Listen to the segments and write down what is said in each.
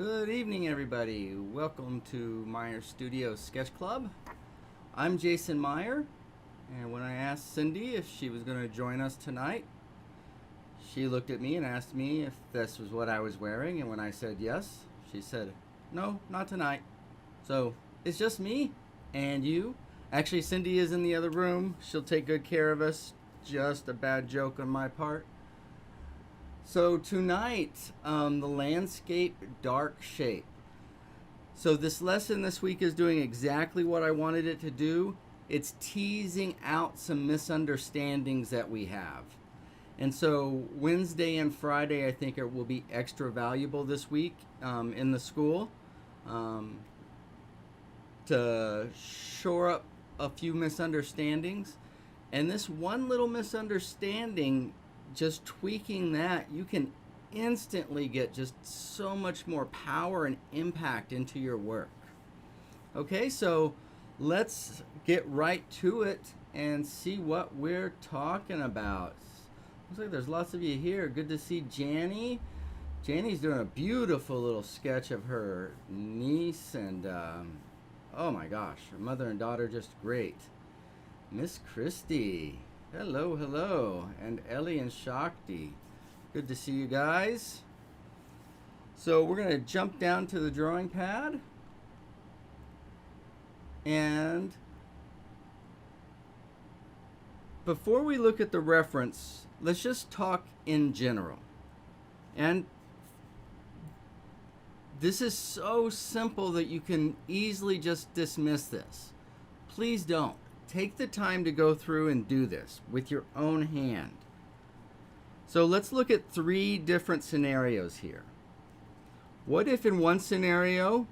Good evening, everybody. Welcome to Meyer Studio Sketch Club. I'm Jason Meyer, and when I asked Cindy if she was going to join us tonight, she looked at me and asked me if this was what I was wearing, and when I said yes, she said, "No, not tonight." So it's just me and you. Actually, Cindy is in the other room. She'll take good care of us. Just a bad joke on my part. So tonight, the landscape dark shape. So this lesson this week is doing exactly what I wanted it to do. It's teasing out some misunderstandings that we have. And so Wednesday and Friday, I think it will be extra valuable this week in the school to shore up a few misunderstandings. And this one little misunderstanding, just tweaking that, you can instantly get just so much more power and impact into your work. Okay, so let's get right to it and see what we're talking about. Looks like there's lots of you here. Good to see Janny. Janny's doing a beautiful little sketch of her niece and oh my gosh, her mother and daughter, just great. Miss Christie, hello, hello, and Ellie and Shakti. Good to see you guys. So we're going to jump down to the drawing pad. And before we look at the reference, let's just talk in general. And this is so simple that you can easily just dismiss this. Please don't. Take the time to go through and do this with your own hand. So let's look at three different scenarios here. What if in one scenario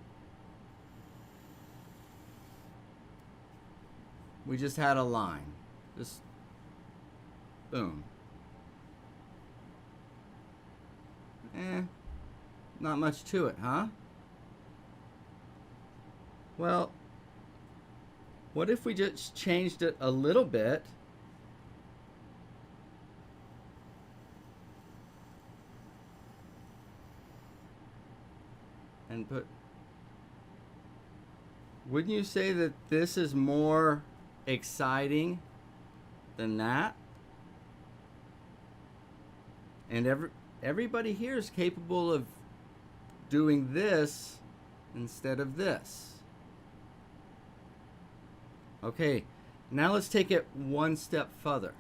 we just had a line? Just boom. Not much to it, huh? Well, what if we just changed it a little bit and put, wouldn't you say that this is more exciting than that? And everybody here is capable of doing this instead of this. Okay, now let's take it one step further.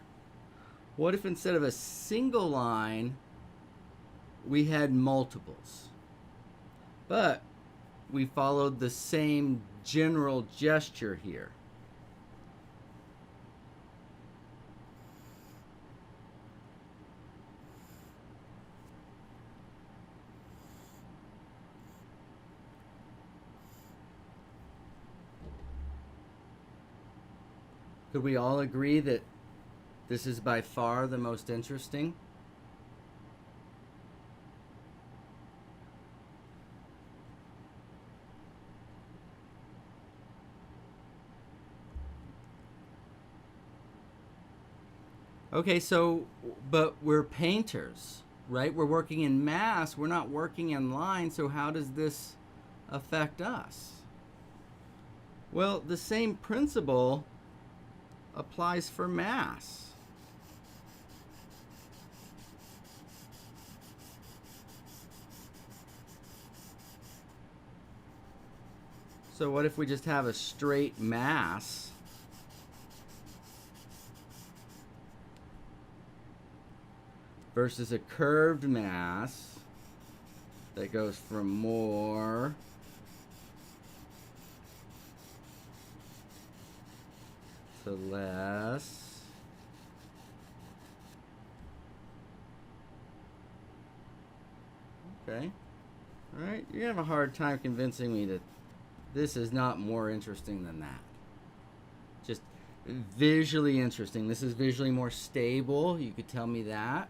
What if instead of a single line, we had multiples? But we followed the same general gesture here. Could we all agree that this is by far the most interesting? Okay, so, but we're painters, right? We're working in mass, we're not working in line, so how does this affect us? Well, the same principle applies for mass. So what if we just have a straight mass versus a curved mass that goes from more to less? Okay. All right. You're going to have a hard time convincing me that this is not more interesting than that. Just visually interesting. This is visually more stable. You could tell me that.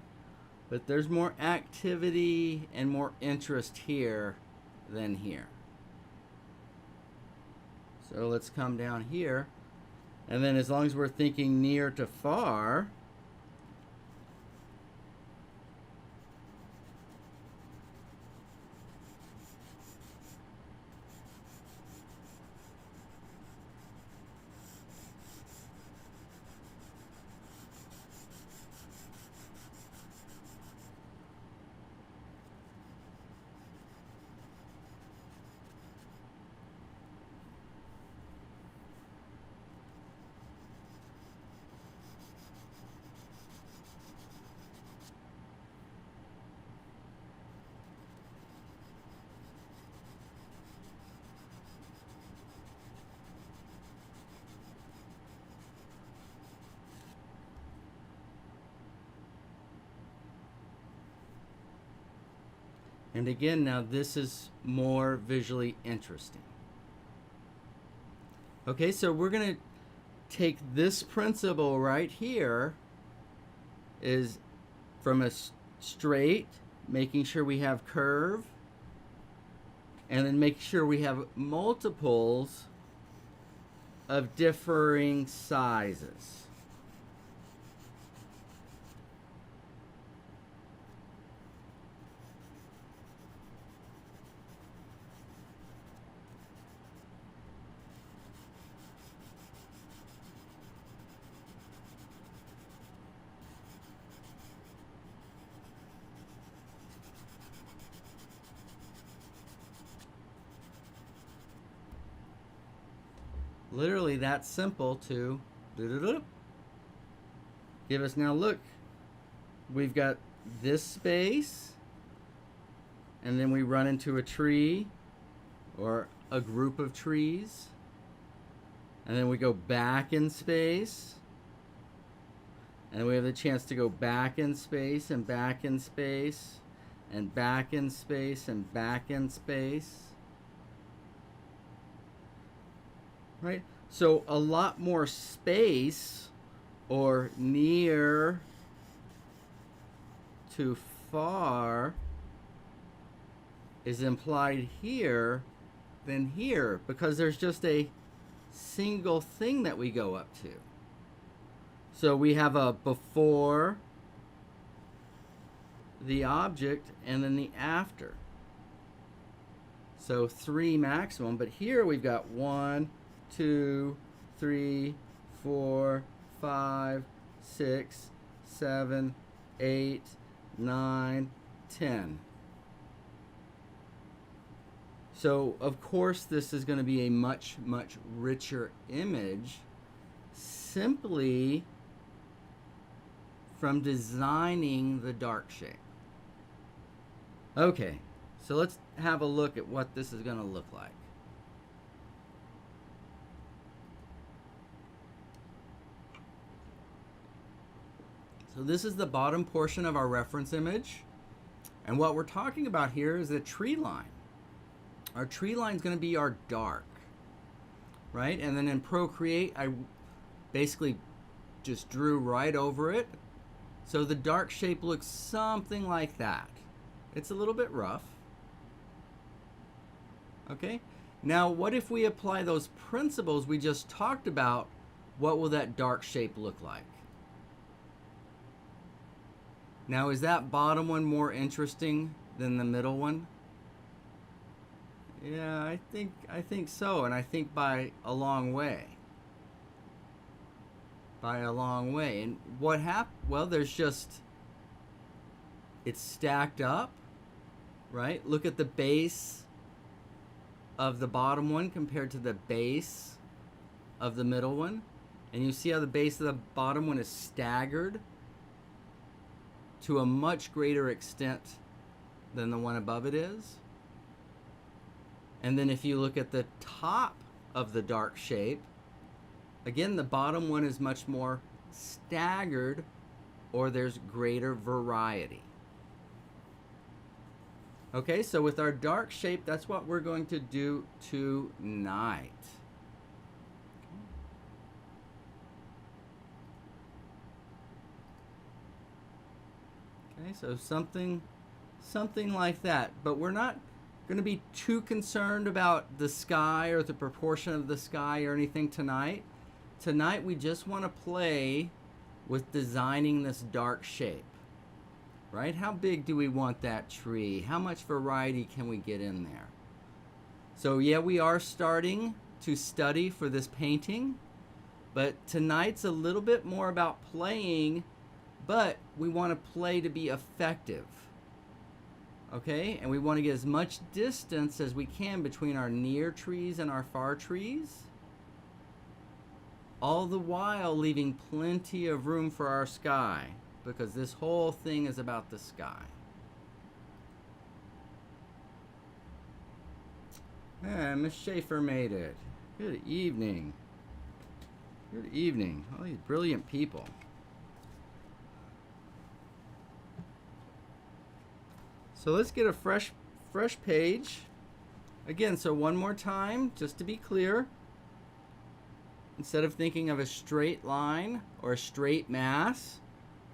But there's more activity and more interest here than here. So let's come down here. And then as long as we're thinking near to far, And again, now this is more visually interesting. Okay, so we're going to take this principle right here, is from a straight, making sure we have curve, and then make sure we have multiples of differing sizes. Literally that simple to give us. Now look, we've got this space, and then we run into a tree or a group of trees, and then we go back in space, and we have the chance to go back in space and back in space and back in space and back in space. Right? So a lot more space, or near to far, is implied here than here, because there's just a single thing that we go up to. So we have a before the object and then the after. So 3 maximum, but here we've got 1, 2, 3, 4, 5, 6, 7, 8, 9, 10. So of course this is going to be a much, much richer image, simply from designing the dark shape. Okay, so let's have a look at what this is going to look like. So this is the bottom portion of our reference image. And what we're talking about here is the tree line. Our tree line is going to be our dark, right? And then in Procreate, I basically just drew right over it. So the dark shape looks something like that. It's a little bit rough. Okay? Now, what if we apply those principles we just talked about? What will that dark shape look like? Now, is that bottom one more interesting than the middle one? Yeah, I think so, and I think by a long way. By a long way. And what happened? Well, there's just, it's stacked up, right? Look at the base of the bottom one compared to the base of the middle one. And you see how the base of the bottom one is staggered to a much greater extent than the one above it is. And then if you look at the top of the dark shape, again, the bottom one is much more staggered, or there's greater variety. Okay, so with our dark shape, that's what we're going to do tonight. Okay, so something like that. But we're not going to be too concerned about the sky or the proportion of the sky or anything tonight. Tonight we just want to play with designing this dark shape, right? How big do we want that tree? How much variety can we get in there? So yeah, we are starting to study for this painting, but tonight's a little bit more about playing, but we want to play to be effective. Okay, and we want to get as much distance as we can between our near trees and our far trees, all the while leaving plenty of room for our sky, because this whole thing is about the sky. Ah, Miss Schaefer made it. Good evening. Good evening. All these brilliant people. So let's get a fresh fresh page. Again, so one more time, just to be clear. Instead of thinking of a straight line or a straight mass,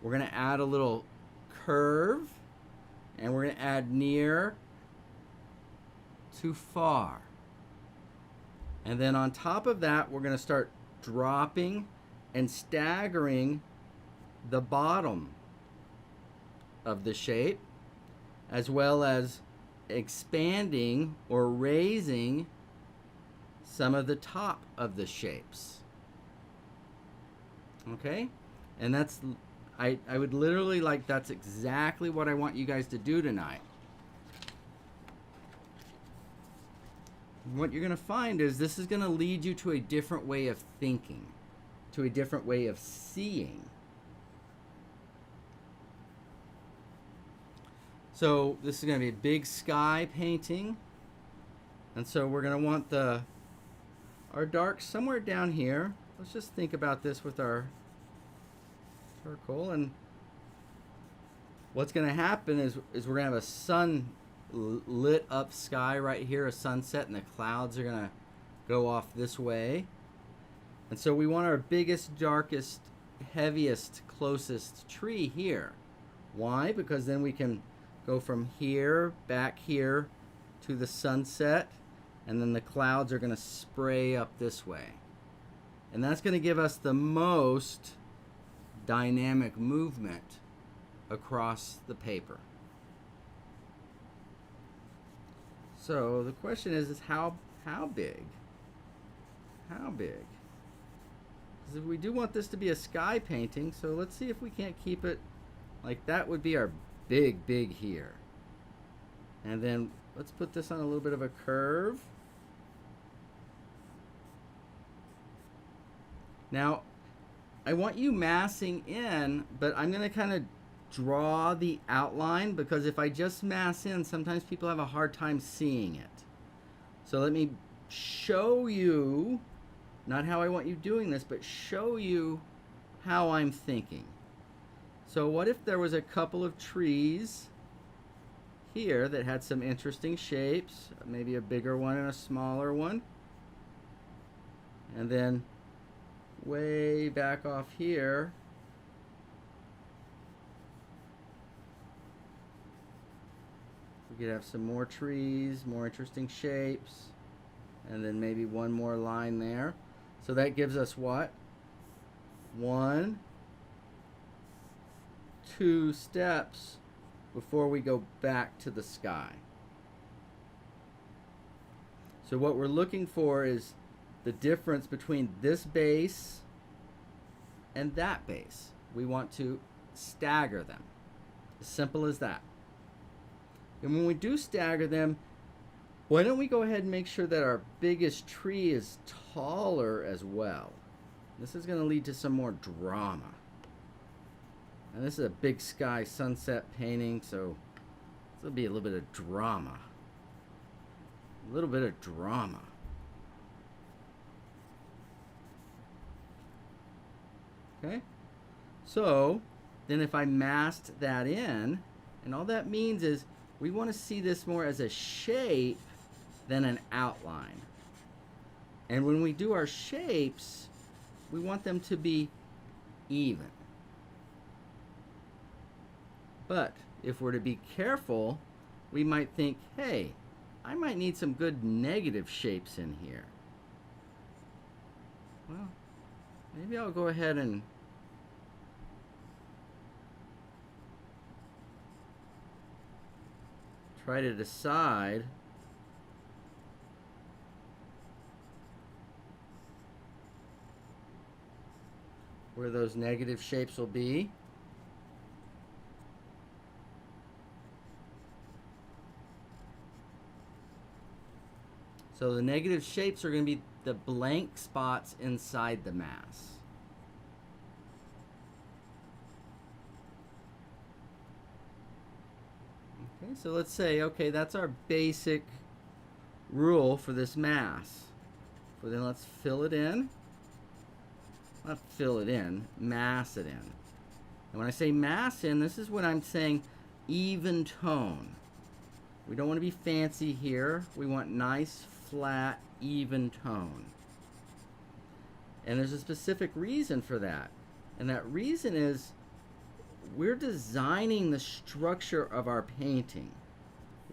we're going to add a little curve, and we're going to add near to far. And then on top of that, we're going to start dropping and staggering the bottom of the shape, as well as expanding or raising some of the top of the shapes. Okay? And that's, I would literally, like, that's exactly what I want you guys to do tonight. What you're going to find is this is going to lead you to a different way of thinking, to a different way of seeing. So this is going to be a big sky painting. And so we're going to want our darks somewhere down here. Let's just think about this with our charcoal. And what's going to happen is we're going to have a sun lit up sky right here, a sunset, and the clouds are going to go off this way. And so we want our biggest, darkest, heaviest, closest tree here. Why? Because then we can go from here, back here, to the sunset, and then the clouds are going to spray up this way. And that's going to give us the most dynamic movement across the paper. So the question is how big? How big? Because we do want this to be a sky painting, so let's see if we can't keep it like that. Would be our big here. And then let's put this on a little bit of a curve. Now, I want you massing in, but I'm going to kind of draw the outline, because if I just mass in, sometimes people have a hard time seeing it. So let me show you, not how I want you doing this, but show you how I'm thinking. So what if there was a couple of trees here that had some interesting shapes, maybe a bigger one and a smaller one, and then way back off here we could have some more trees, more interesting shapes, and then maybe one more line there. So that gives us what? 1, 2 steps before we go back to the sky. So what we're looking for is the difference between this base and that base. We want to stagger them. As simple as that. And when we do stagger them, why don't we go ahead and make sure that our biggest tree is taller as well. This is going to lead to some more drama. And this is a big sky sunset painting, so this will be a little bit of drama. A little bit of drama. Okay? So, then if I masked that in, and all that means is we want to see this more as a shape than an outline. And when we do our shapes, we want them to be even. But if we're to be careful, we might think, hey, I might need some good negative shapes in here. Well, maybe I'll go ahead and try to decide where those negative shapes will be. So the negative shapes are going to be the blank spots inside the mass. Okay, so let's say, okay, that's our basic rule for this mass. So then let's fill it in. Not fill it in, mass it in. And when I say mass in, this is when I'm saying even tone. We don't want to be fancy here. We want nice, flat, even tone. And there's a specific reason for that. And that reason is we're designing the structure of our painting.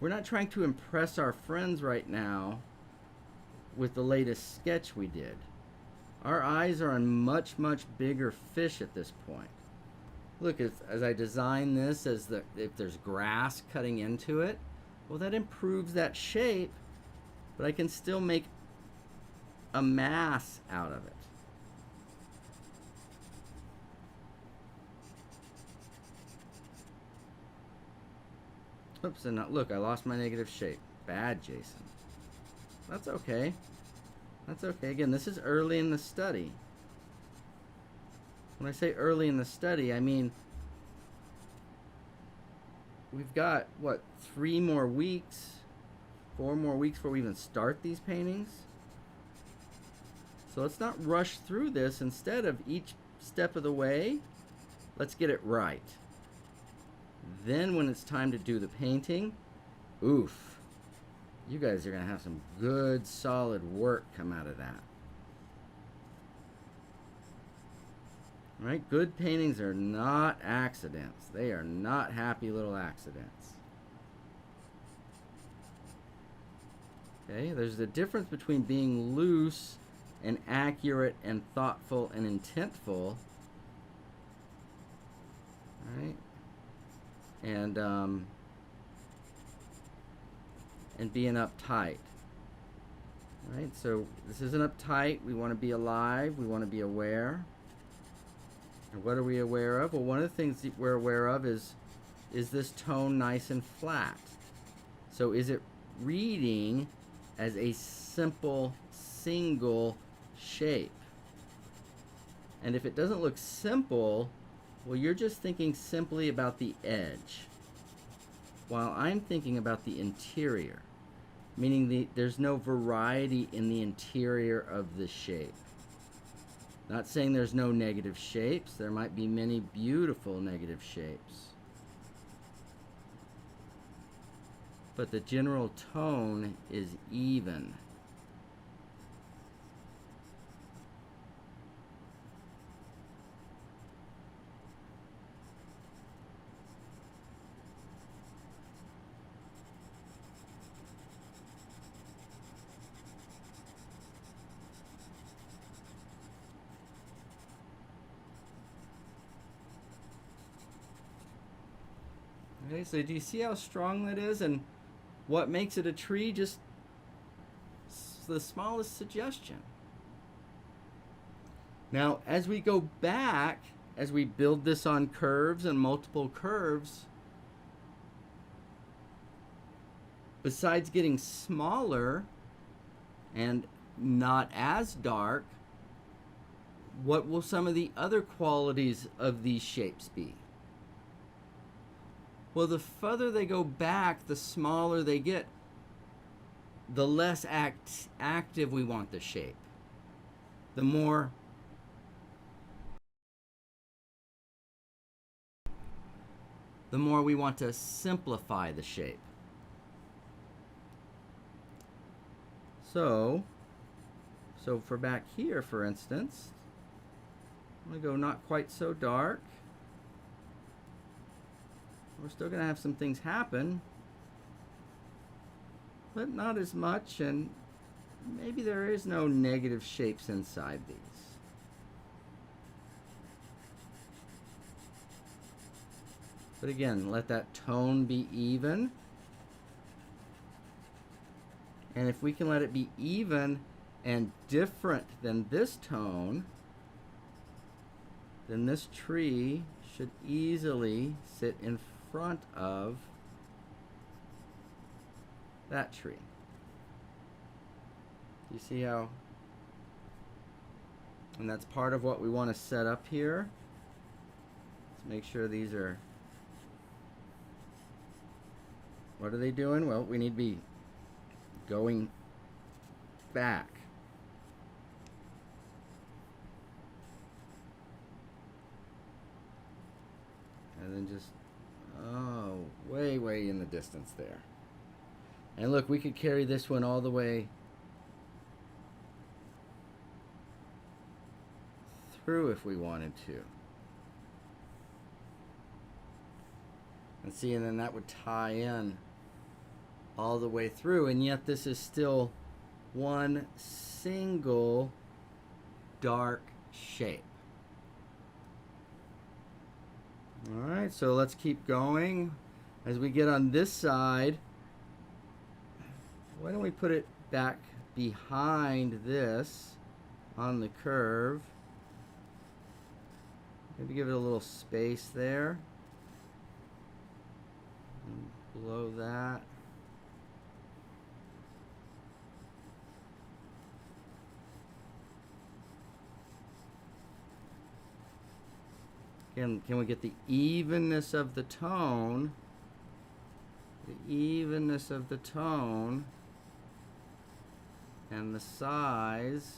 We're not trying to impress our friends right now with the latest sketch we did. Our eyes are on much, much bigger fish at this point. Look, as I design this, if there's grass cutting into it, well, that improves that shape, but I can still make a mass out of it. Oops, and look, I lost my negative shape. Bad, Jason. That's okay. That's okay. Again, this is early in the study. When I say early in the study, I mean we've got, what, 3 more weeks, 4 more weeks before we even start these paintings? So let's not rush through this. Instead of each step of the way, let's get it right. Then when it's time to do the painting, oof, you guys are going to have some good, solid work come out of that. Right? Good paintings are not accidents. They are not happy little accidents. Okay, there's a difference between being loose and accurate and thoughtful and intentful. Right? And being uptight. Right? So this isn't uptight. We want to be alive. We want to be aware. And what are we aware of? Well, one of the things that we're aware of is this tone nice and flat? So is it reading as a simple, single shape? And if it doesn't look simple, well, you're just thinking simply about the edge, while I'm thinking about the interior, meaning there's no variety in the interior of the shape. Not saying there's no negative shapes. There might be many beautiful negative shapes. But the general tone is even. Okay, so do you see how strong that is? And what makes it a tree? Just the smallest suggestion. Now, as we go back, as we build this on curves and multiple curves, besides getting smaller and not as dark, what will some of the other qualities of these shapes be? Well, the further they go back, the smaller they get, the less active we want the shape. The more we want to simplify the shape. So for back here, for instance, I'm going to go not quite so dark. We're still going to have some things happen, but not as much, and maybe there is no negative shapes inside these. But again, let that tone be even. And if we can let it be even and different than this tone, then this tree should easily sit in front of that tree. You see how? And that's part of what we want to set up here. Let's make sure these are. What are they doing? Well, we need to be going back. And then just, oh, way in the distance there. And look, we could carry this one all the way through if we wanted to. And see, and then that would tie in all the way through, and yet this is still one single dark shape. All right, so let's keep going. As we get on this side, why don't we put it back behind this on the curve? Maybe give it a little space there. And below that. Again, can we get the evenness of the tone? The evenness of the tone and the size.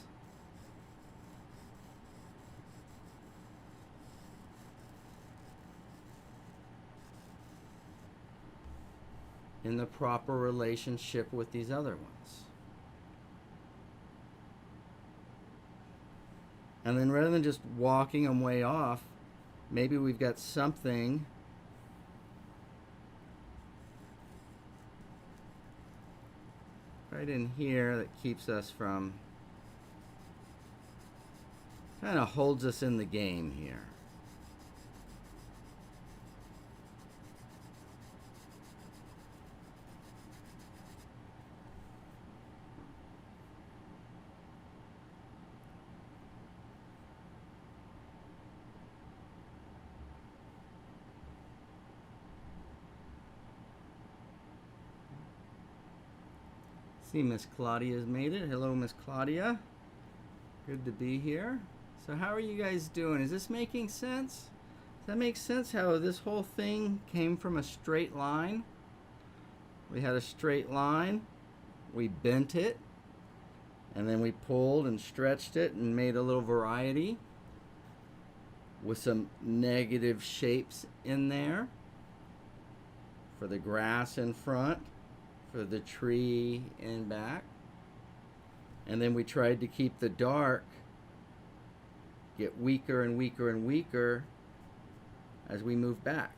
In the proper relationship with these other ones. And then rather than just walking them way off, maybe we've got something right in here that keeps us from, kind of holds us in the game here. See, Miss Claudia's made it. Hello, Miss Claudia. Good to be here. So how are you guys doing? Is this making sense? Does that make sense how this whole thing came from a straight line? We had a straight line, we bent it, and then we pulled and stretched it and made a little variety with some negative shapes in there for the grass in front, for the tree in back. And then we tried to keep the dark get weaker and weaker and weaker as we move back.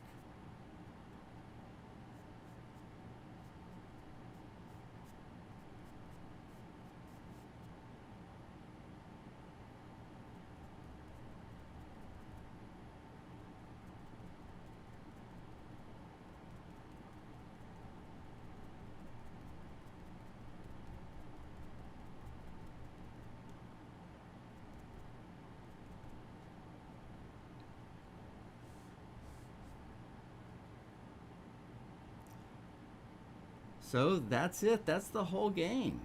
So that's it. That's the whole game.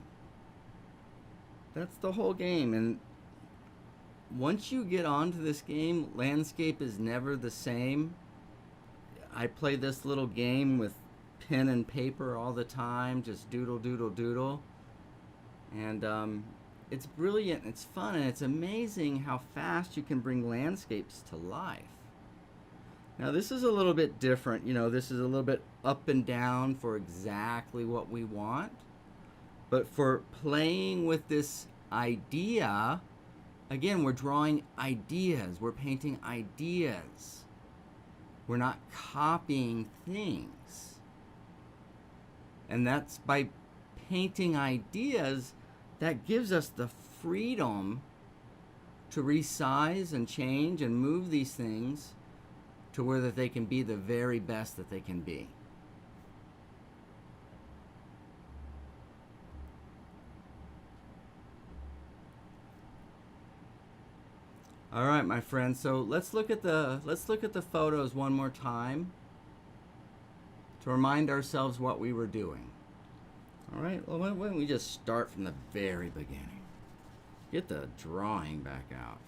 That's the whole game. And once you get onto this game, landscape is never the same. I play this little game with pen and paper all the time, just doodle, doodle, doodle. And it's brilliant, it's fun, and it's amazing how fast you can bring landscapes to life. Now this is a little bit different, you know, this is a little bit up and down for exactly what we want. But for playing with this idea, again, we're drawing ideas, we're painting ideas. We're not copying things. And that's by painting ideas, that gives us the freedom to resize and change and move these things to where that they can be the very best that they can be. All right, my friends. So let's look at the photos one more time to remind ourselves what we were doing. All right. Well, why don't we just start from the very beginning? Get the drawing back out.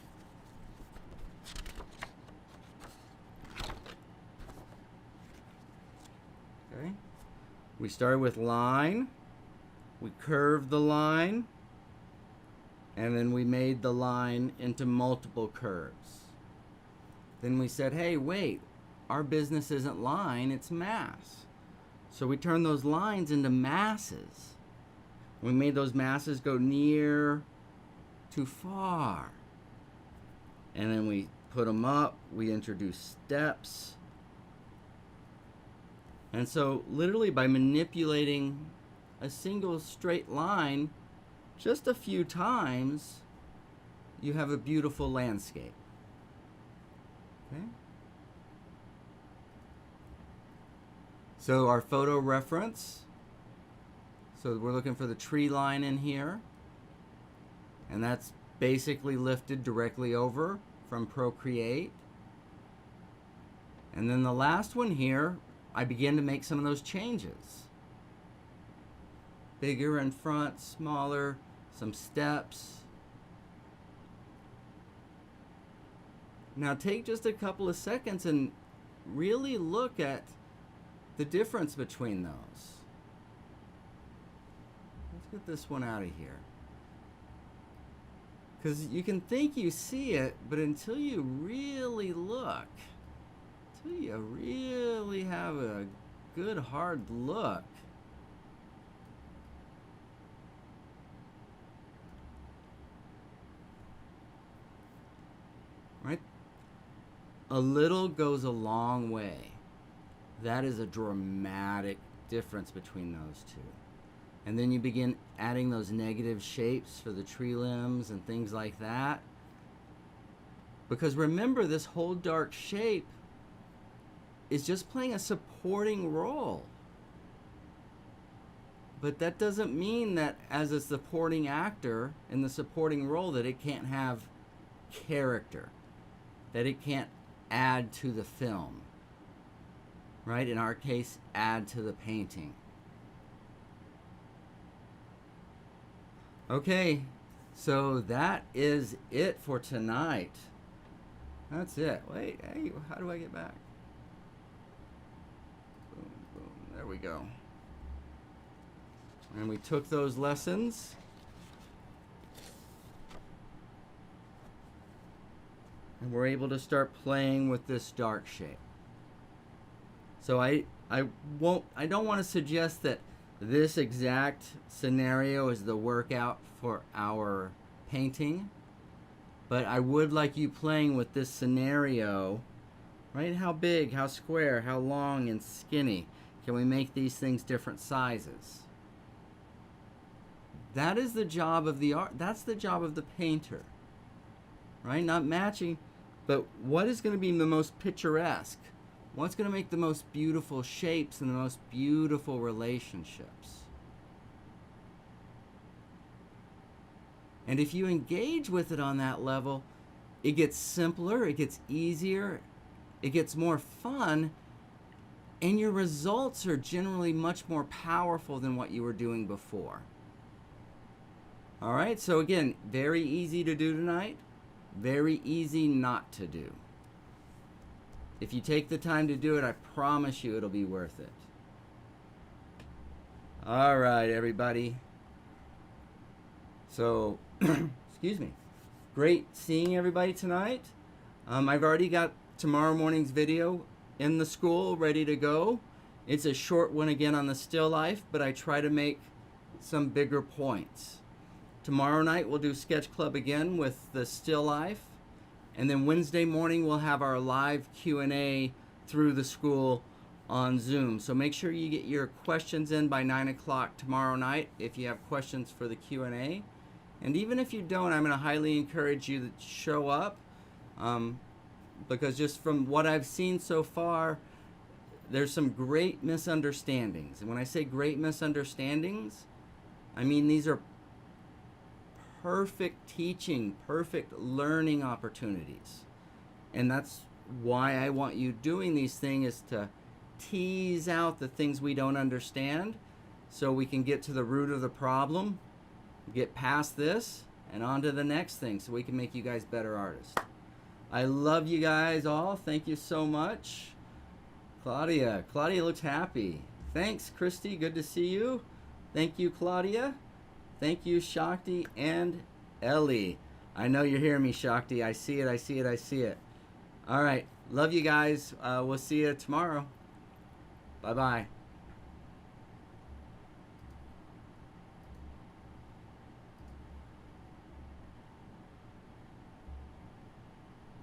Okay. We started with line. We curved the line. And then we made the line into multiple curves. Then we said, hey, wait, our business isn't line, it's mass. So we turn those lines into masses. We made those masses go near to far. And then we put them up, we introduce steps. And so literally by manipulating a single straight line just a few times, you have a beautiful landscape. Okay? So our photo reference, so we're looking for the tree line in here, and that's basically lifted directly over from Procreate. And then the last one here, I begin to make some of those changes. Bigger in front, smaller, some steps. Now take just a couple of seconds and really look at the difference between those. Let's get this one out of here. Because you can think you see it, but until you really look, until you really have a good hard look, right? A little goes a long way. That is a dramatic difference between those two. And then you begin adding those negative shapes for the tree limbs and things like that. Because remember, this whole dark shape is just playing a supporting role. But that doesn't mean that as a supporting actor in the supporting role that it can't have character, that it can't add to the film, right? In our case, add to the painting. Okay, so that is it for tonight. That's it. Wait, hey, how do I get back? Boom, boom, there we go. And we took those lessons. And we're able to start playing with this dark shape. So I don't want to suggest that this exact scenario is the workout for our painting, but I would like you playing with this scenario, right? How big, how square, how long and skinny can we make these things different sizes? That is the job of the art. That's the job of the painter, right? Not matching, but what is going to be the most picturesque? What's going to make the most beautiful shapes and the most beautiful relationships? And if you engage with it on that level, it gets simpler, it gets easier, it gets more fun, and your results are generally much more powerful than what you were doing before. All right, so again, very easy to do tonight, very easy not to do. If you take the time to do it, I promise you it'll be worth it. All right, everybody. So, excuse me. Great seeing everybody tonight. I've already got tomorrow morning's video in the school ready to go. It's a short one again on the still life, but I try to make some bigger points. Tomorrow night we'll do Sketch Club again with the still life. And then Wednesday morning we'll have our live Q&A through the school on Zoom. So make sure you get your questions in by 9 o'clock tomorrow night if you have questions for the Q&A. And even if you don't, I'm going to highly encourage you to show up, because just from what I've seen so far, there's some great misunderstandings. And when I say great misunderstandings, I mean these are perfect teaching, perfect learning opportunities. And that's why I want you doing these things, is to tease out the things we don't understand so we can get to the root of the problem, get past this, and on to the next thing so we can make you guys better artists. I love you guys all. Thank you so much. Claudia looks happy. Thanks, Christy. Good to see you. Thank you, Claudia. Thank you, Shakti and Ellie. I know you're hearing me, Shakti. I see it, I see it, I see it. All right. Love you guys. We'll see you tomorrow. Bye-bye.